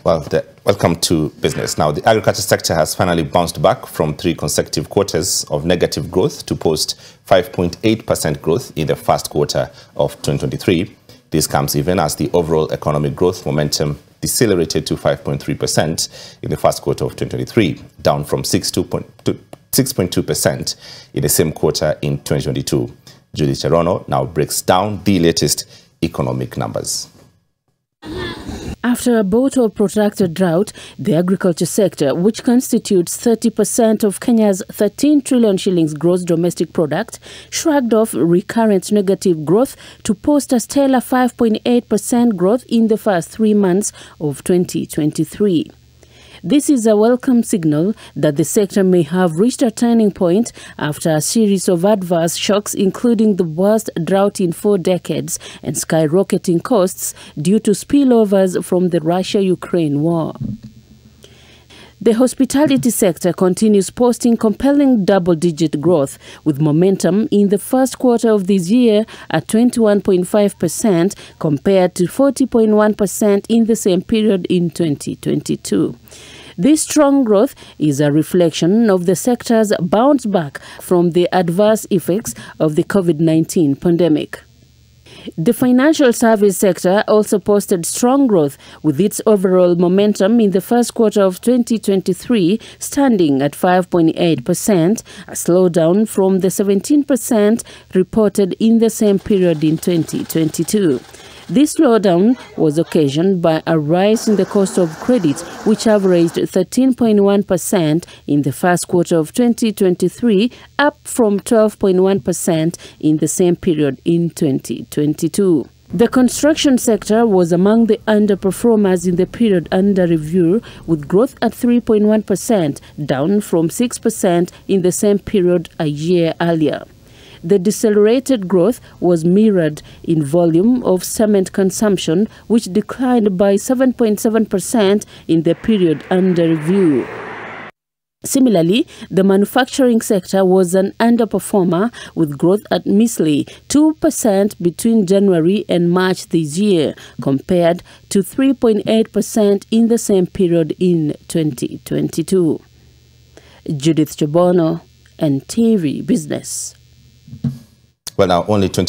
Welcome to business. Now, the agriculture sector has finally bounced back from 3 consecutive quarters of negative growth to post 5.8% growth in the first quarter of 2023. This comes even as the overall economic growth momentum decelerated to 5.3% in the first quarter of 2023, down from 6.2% in the same quarter in 2022. Judith Cherono now breaks down the latest economic numbers. After a bout of protracted drought, the agriculture sector, which constitutes 30% of Kenya's 13 trillion shillings gross domestic product, shrugged off recurrent negative growth to post a stellar 5.8% growth in the first 3 months of 2023. This is a welcome signal that the sector may have reached a turning point after a series of adverse shocks, including the worst drought in 4 decades and skyrocketing costs due to spillovers from the Russia-Ukraine war. The hospitality sector continues posting compelling double-digit growth, with momentum in the first quarter of this year at 21.5% compared to 40.1% in the same period in 2022. This strong growth is a reflection of the sector's bounce back from the adverse effects of the COVID-19 pandemic. The financial service sector also posted strong growth, with its overall momentum in the first quarter of 2023 standing at 5.8%, a slowdown from the 17% reported in the same period in 2022. This slowdown was occasioned by a rise in the cost of credit, which averaged 13.1% in the first quarter of 2023, up from 12.1% in the same period in 2022. The construction sector was among the underperformers in the period under review, with growth at 3.1%, down from 6% in the same period a year earlier. The decelerated growth was mirrored in volume of cement consumption, which declined by 7.7% in the period under review. Similarly, the manufacturing sector was an underperformer, with growth at measly 2% between January and March this year, compared to 3.8% in the same period in 2022. Judith Cherono, NTV Business. Well, now only 20